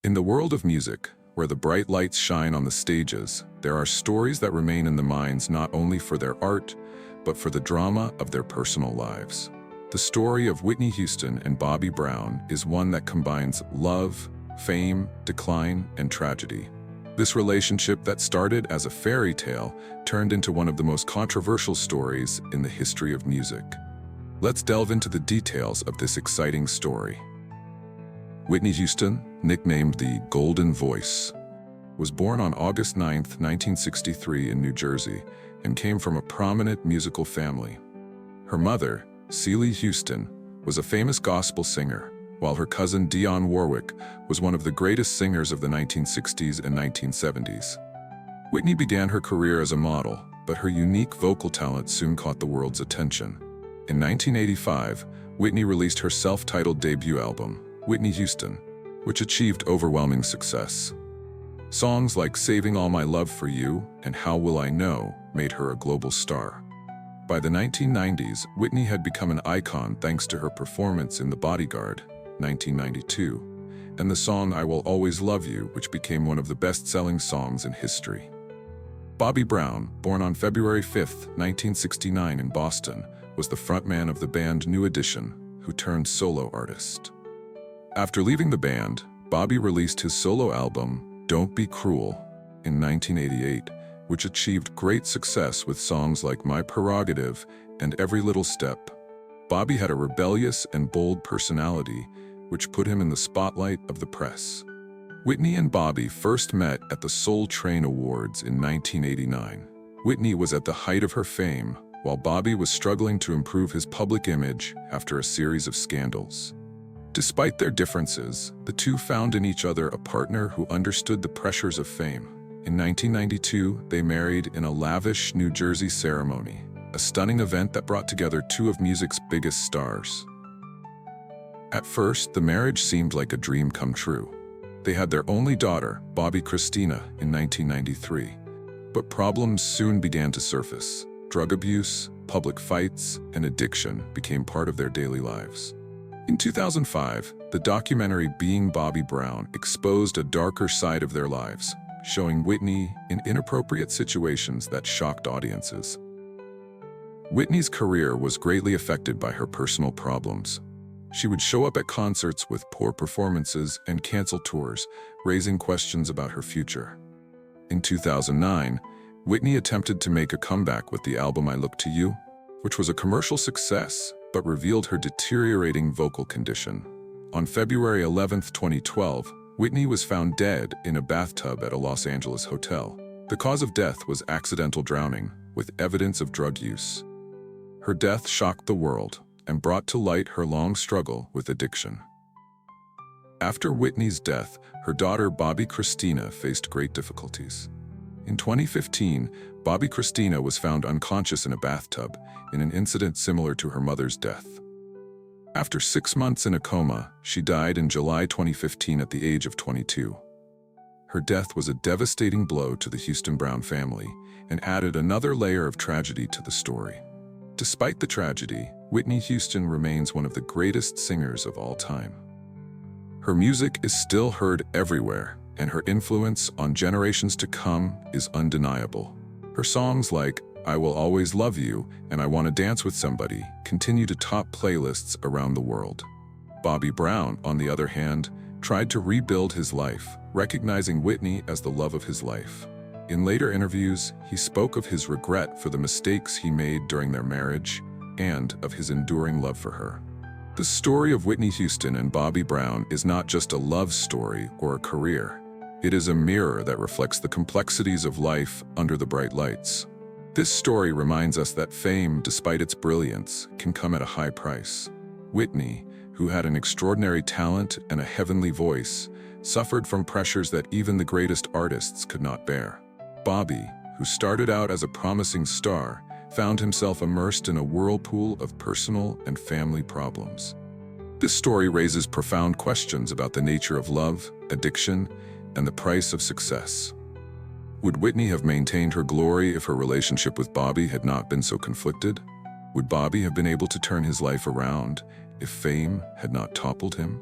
In the world of music, where the bright lights shine on the stages, there are stories that remain in the minds not only for their art, but for the drama of their personal lives. The story of Whitney Houston and Bobby Brown is one that combines love, fame, decline, and tragedy. This relationship that started as a fairy tale turned into one of the most controversial stories in the history of music. Let's delve into the details of this exciting story. Whitney Houston, nicknamed the Golden Voice, was born on August 9, 1963 in New Jersey and came from a prominent musical family. Her mother, Celie Houston, was a famous gospel singer, while her cousin Dionne Warwick was one of the greatest singers of the 1960s and 1970s. Whitney began her career as a model, but her unique vocal talent soon caught the world's attention. In 1985, Whitney released her self-titled debut album, Whitney Houston, which achieved overwhelming success. Songs like Saving All My Love for You and How Will I Know made her a global star. By the 1990s, Whitney had become an icon thanks to her performance in The Bodyguard, 1992, and the song I Will Always Love You, which became one of the best-selling songs in history. Bobby Brown, born on February 5, 1969 in Boston, was the frontman of the band New Edition, who turned solo artist. After leaving the band, Bobby released his solo album, Don't Be Cruel, in 1988, which achieved great success with songs like My Prerogative and Every Little Step. Bobby had a rebellious and bold personality, which put him in the spotlight of the press. Whitney and Bobby first met at the Soul Train Awards in 1989. Whitney was at the height of her fame, while Bobby was struggling to improve his public image after a series of scandals. Despite their differences, the two found in each other a partner who understood the pressures of fame. In 1992, they married in a lavish New Jersey ceremony, a stunning event that brought together two of music's biggest stars. At first, the marriage seemed like a dream come true. They had their only daughter, Bobby Christina, in 1993. But problems soon began to surface. Drug abuse, public fights, and addiction became part of their daily lives. In 2005, the documentary Being Bobby Brown exposed a darker side of their lives, showing Whitney in inappropriate situations that shocked audiences. Whitney's career was greatly affected by her personal problems. She would show up at concerts with poor performances and cancel tours, raising questions about her future. In 2009, Whitney attempted to make a comeback with the album I Look to You, which was a commercial success, but revealed her deteriorating vocal condition. On February 11, 2012, Whitney was found dead in a bathtub at a Los Angeles hotel. The cause of death was accidental drowning, with evidence of drug use. Her death shocked the world and brought to light her long struggle with addiction. After Whitney's death, her daughter Bobby Christina faced great difficulties. In 2015, Bobby Christina was found unconscious in a bathtub in an incident similar to her mother's death. After 6 months in a coma, she died in July 2015 at the age of 22. Her death was a devastating blow to the Houston Brown family and added another layer of tragedy to the story. Despite the tragedy, Whitney Houston remains one of the greatest singers of all time. Her music is still heard everywhere, and her influence on generations to come is undeniable. Her songs like I Will Always Love You and I Wanna Dance with Somebody continue to top playlists around the world. Bobby Brown, on the other hand, tried to rebuild his life, recognizing Whitney as the love of his life. In later interviews, he spoke of his regret for the mistakes he made during their marriage and of his enduring love for her. The story of Whitney Houston and Bobby Brown is not just a love story or a career. It is a mirror that reflects the complexities of life under the bright lights. This story reminds us that fame, despite its brilliance, can come at a high price. Whitney, who had an extraordinary talent and a heavenly voice, suffered from pressures that even the greatest artists could not bear. Bobby, who started out as a promising star, found himself immersed in a whirlpool of personal and family problems. This story raises profound questions about the nature of love, addiction, and the price of success. Would Whitney have maintained her glory if her relationship with Bobby had not been so conflicted? Would Bobby have been able to turn his life around if fame had not toppled him?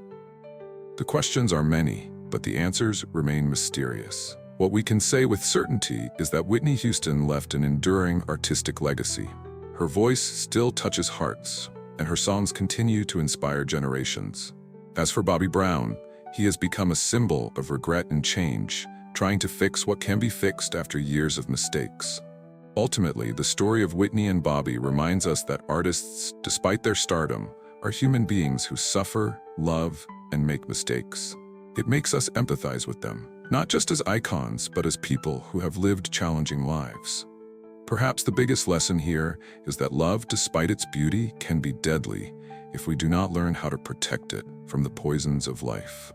The questions are many, but the answers remain mysterious. What we can say with certainty is that Whitney Houston left an enduring artistic legacy. Her voice still touches hearts, and her songs continue to inspire generations. As for Bobby Brown, he has become a symbol of regret and change, trying to fix what can be fixed after years of mistakes. Ultimately, the story of Whitney and Bobby reminds us that artists, despite their stardom, are human beings who suffer, love, and make mistakes. It makes us empathize with them, not just as icons, but as people who have lived challenging lives. Perhaps the biggest lesson here is that love, despite its beauty, can be deadly if we do not learn how to protect it from the poisons of life.